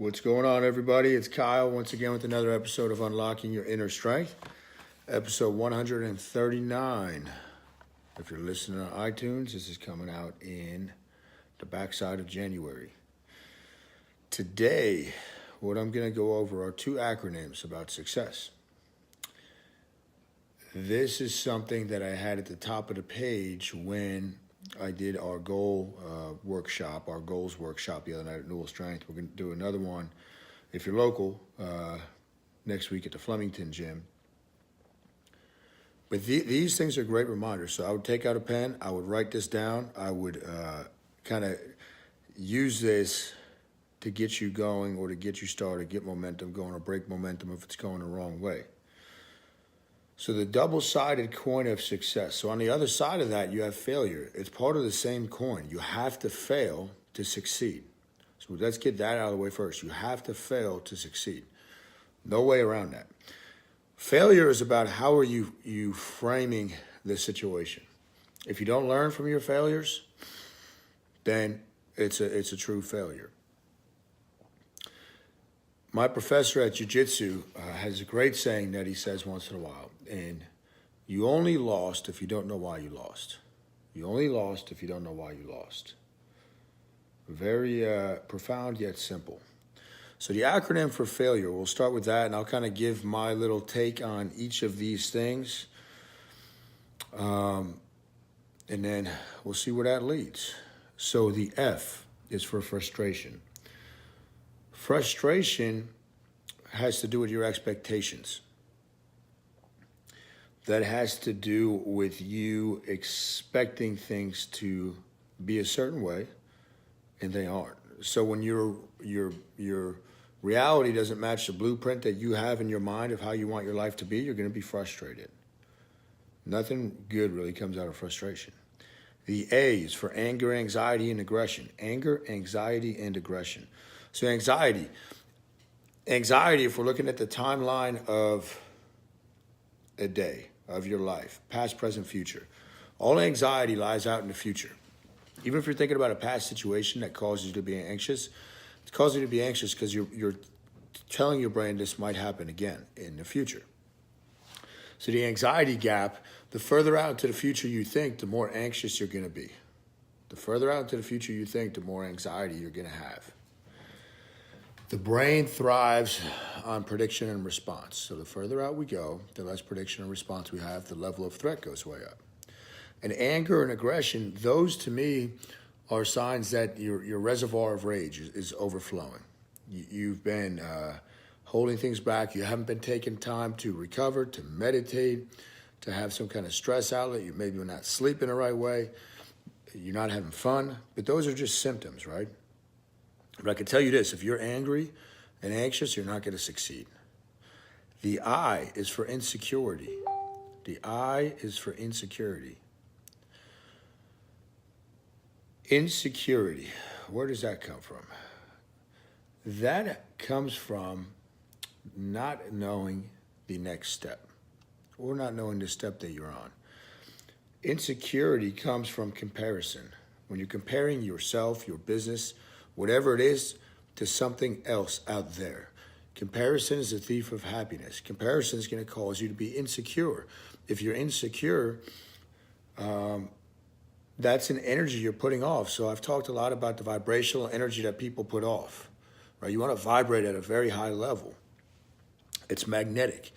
What's going on, everybody? It's Kyle once again with another episode of Unlocking Your Inner Strength, episode 139. If you're listening on iTunes, this is coming out in the backside of January. Today, what I'm going to go over are two acronyms about success. This is something that I had at the top of the page when I did our goals workshop the other night at Newell Strength. We're going to do another one, if you're local, next week at the Flemington gym. But these things are great reminders. So I would take out a pen, I would write this down, I would kind of use this to get you going or to get you started, get momentum going or break momentum if it's going the wrong way. So the double-sided coin of success. So on the other side of that, you have failure. It's part of the same coin. You have to fail to succeed. So let's get that out of the way first. You have to fail to succeed. No way around that. Failure is about how are you framing the situation. If you don't learn from your failures, then it's a true failure. My professor at jiu-jitsu has a great saying that he says once in a while, and you only lost if you don't know why you lost. You only lost if you don't know why you lost. Very profound yet simple. So the acronym for failure, we'll start with that, and I'll kind of give my little take on each of these things, and then we'll see where that leads. So the F is for frustration. Frustration has to do with your expectations. That has to do with you expecting things to be a certain way, and they aren't. So when your reality doesn't match the blueprint that you have in your mind of how you want your life to be, you're going to be frustrated. Nothing good really comes out of frustration. The A is for anger, anxiety, and aggression. Anger, anxiety, and aggression. So anxiety, if we're looking at the timeline of a day, of your life, past, present, future, all anxiety lies out in the future. Even if you're thinking about a past situation that causes you to be anxious, it's causing you to be anxious because you're telling your brain this might happen again in the future. So the anxiety gap, the further out into the future you think, the more anxious you're going to be. The further out into the future you think, the more anxiety you're going to have. The brain thrives on prediction and response. So the further out we go, the less prediction and response we have, the level of threat goes way up. And anger and aggression, those to me are signs that your reservoir of rage is overflowing. You've been holding things back. You haven't been taking time to recover, to meditate, to have some kind of stress outlet. Maybe you're not sleeping the right way. You're not having fun. But those are just symptoms, right? But I can tell you this, if you're angry and anxious, you're not going to succeed. The I is for insecurity. The I is for insecurity. Insecurity, where does that come from? That comes from not knowing the next step or not knowing the step that you're on. Insecurity comes from comparison. When you're comparing yourself, your business, whatever it is, to something else out there. Comparison is a thief of happiness. Comparison is going to cause you to be insecure. If you're insecure, that's an energy you're putting off. So I've talked a lot about the vibrational energy that people put off. Right? You want to vibrate at a very high level. It's magnetic.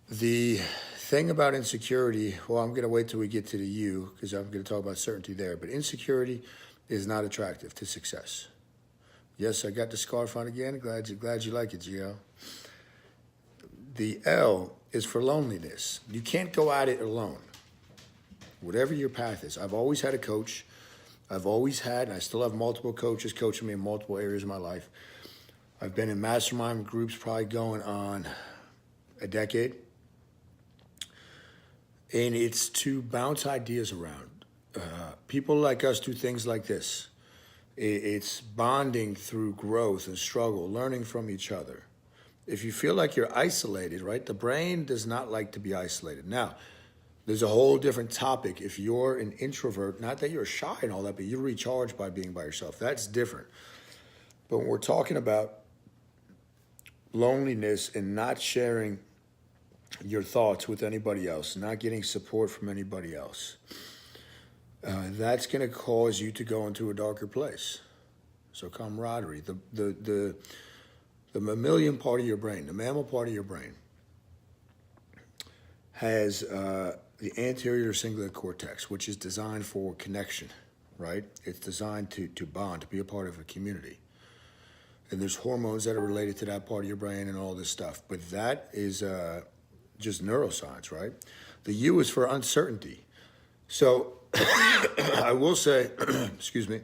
The thing about insecurity, well, I'm going to wait till we get to the U because I'm going to talk about certainty there. But insecurity is not attractive to success. Yes, I got the scarf on again. Glad you like it, Gio. The L is for loneliness. You can't go at it alone. Whatever your path is. I've always had a coach. I've always had, and I still have multiple coaches coaching me in multiple areas of my life. I've been in mastermind groups probably going on a decade. And it's to bounce ideas around. People like us do things like this. It's bonding through growth and struggle, learning from each other. If you feel like you're isolated, right, the brain does not like to be isolated. Now, There's a whole different topic. If you're an introvert, not that you're shy and all that, but you're recharged by being by yourself. That's different. But when we're talking about loneliness and not sharing your thoughts with anybody else, not getting support from anybody else, that's going to cause you to go into a darker place. So camaraderie, the mammalian part of your brain, the mammal part of your brain, has the anterior cingulate cortex, which is designed for connection, right? It's designed to bond, to be a part of a community. And there's hormones that are related to that part of your brain and all this stuff. But that is just neuroscience, right? The U is for uncertainty. So I will say, excuse me,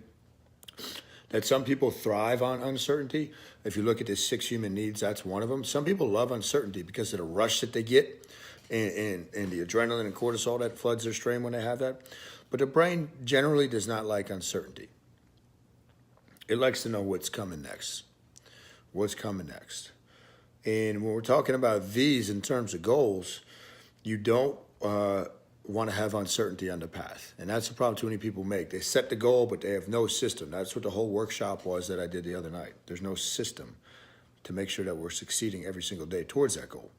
that some people thrive on uncertainty. If you look at the 6 human needs, that's one of them. Some people love uncertainty because of the rush that they get and the adrenaline and cortisol that floods their stream when they have that. But the brain generally does not like uncertainty. It likes to know what's coming next. What's coming next. And when we're talking about these in terms of goals, you don't want to have uncertainty on the path. And that's the problem too many people make. They set the goal, but they have no system. That's what the whole workshop was that I did the other night. There's no system to make sure that we're succeeding every single day towards that goal.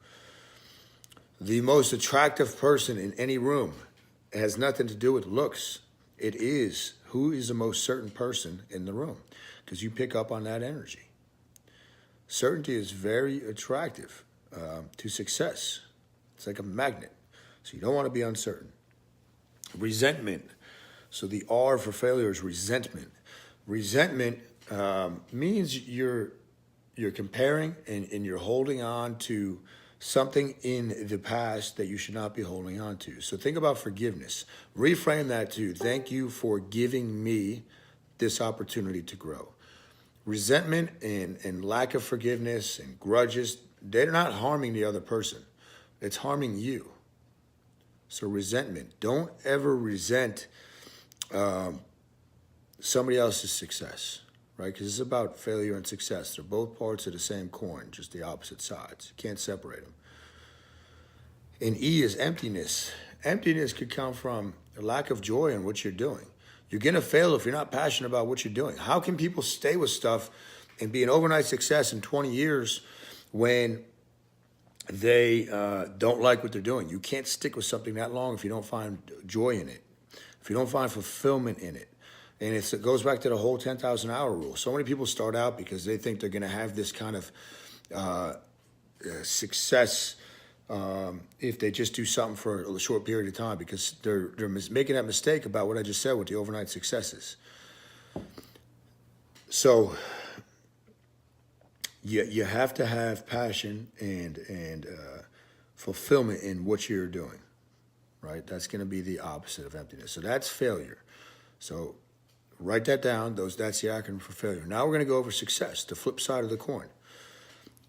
The most attractive person in any room has nothing to do with looks. It is who is the most certain person in the room, because you pick up on that energy. Certainty is very attractive to success. It's like a magnet. So you don't want to be uncertain. Resentment. So the R for failure is resentment. Resentment means you're comparing and you're holding on to something in the past that you should not be holding on to. So think about forgiveness. Reframe that to thank you for giving me this opportunity to grow. Resentment and lack of forgiveness and grudges, they're not harming the other person. It's harming you. So resentment. Don't ever resent somebody else's success, right? Because it's about failure and success. They're both parts of the same coin, just the opposite sides. You can't separate them. And E is emptiness. Emptiness could come from a lack of joy in what you're doing. You're going to fail if you're not passionate about what you're doing. How can people stay with stuff and be an overnight success in 20 years when they don't like what they're doing? You can't stick with something that long if you don't find joy in it, if you don't find fulfillment in it. And it goes back to the whole 10,000-hour rule. So many people start out because they think they're going to have this kind of success if they just do something for a short period of time, because they're making that mistake about what I just said with the overnight successes. So you have to have passion and fulfillment in what you're doing, right? That's going to be the opposite of emptiness. So that's failure. So write that down. That's the acronym for failure. Now we're going to go over success, the flip side of the coin.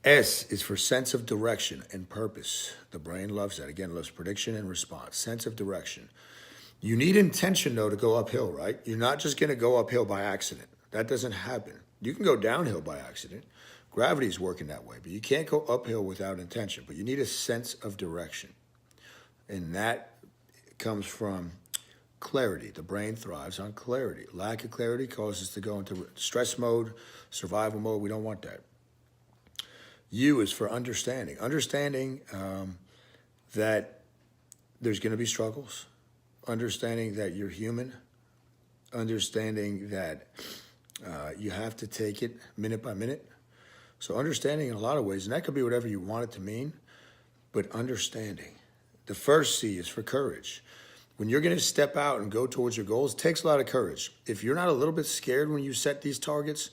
S is for sense of direction and purpose. The brain loves that. Again, loves prediction and response. Sense of direction. You need intention, though, to go uphill, right? You're not just going to go uphill by accident. That doesn't happen. You can go downhill by accident. Gravity is working that way, but you can't go uphill without intention. But you need a sense of direction. And that comes from clarity. The brain thrives on clarity. Lack of clarity causes us to go into stress mode, survival mode. We don't want that. U is for understanding. Understanding that there's going to be struggles. Understanding that you're human. Understanding that you have to take it minute by minute. So understanding in a lot of ways, and that could be whatever you want it to mean, but understanding. The first C is for courage. When you're going to step out and go towards your goals, it takes a lot of courage. If you're not a little bit scared when you set these targets,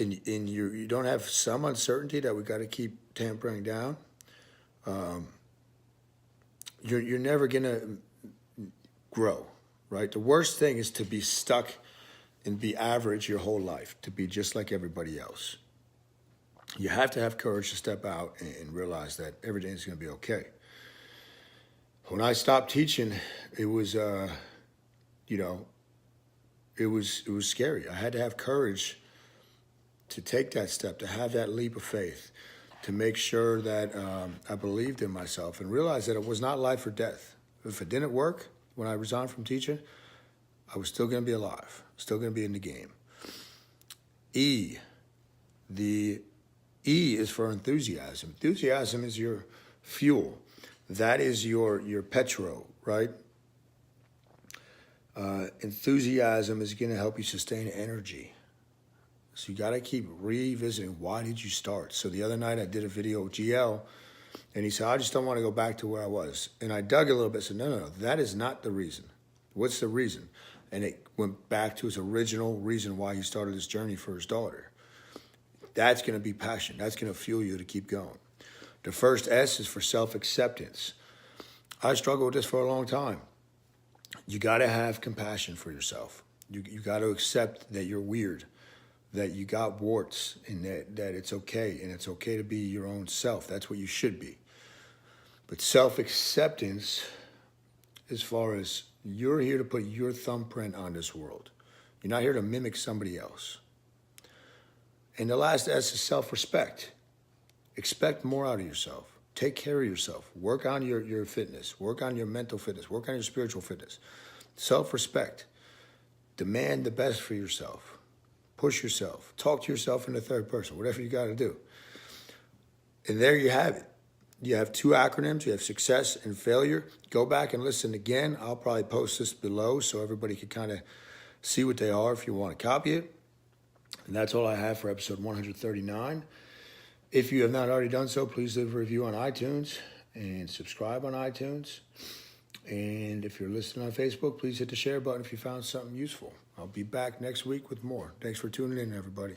and you don't have some uncertainty that we got to keep tampering down, you're never going to grow, right? The worst thing is to be stuck and be average your whole life, to be just like everybody else. You have to have courage to step out and realize that everything's going to be okay. When I stopped teaching, it was, it was scary. I had to have courage to take that step, to have that leap of faith, to make sure that I believed in myself and realized that it was not life or death. If it didn't work when I resigned from teaching, I was still going to be alive, still going to be in the game. E. The E is for enthusiasm. Enthusiasm is your fuel. That is your petrol, right? Enthusiasm is going to help you sustain energy. So you got to keep revisiting, why did you start? So the other night I did a video with GL, and he said, I just don't want to go back to where I was. And I dug a little bit, said, no, that is not the reason. What's the reason? And it went back to his original reason why he started this journey for his daughter. That's going to be passion. That's going to fuel you to keep going. The first S is for self-acceptance. I struggled with this for a long time. You got to have compassion for yourself. You got to accept that you're weird, that you got warts, and that it's okay, and it's okay to be your own self. That's what you should be. But self-acceptance, as far as you're here to put your thumbprint on this world. You're not here to mimic somebody else. And the last S is self-respect. Expect more out of yourself. Take care of yourself. Work on your fitness. Work on your mental fitness. Work on your spiritual fitness. Self-respect. Demand the best for yourself. Push yourself. Talk to yourself in the third person. Whatever you got to do. And there you have it. You have 2 acronyms. You have success and failure. Go back and listen again. I'll probably post this below so everybody can kind of see what they are if you want to copy it. And that's all I have for episode 139. If you have not already done so, please leave a review on iTunes and subscribe on iTunes. And if you're listening on Facebook, please hit the share button if you found something useful. I'll be back next week with more. Thanks for tuning in, everybody.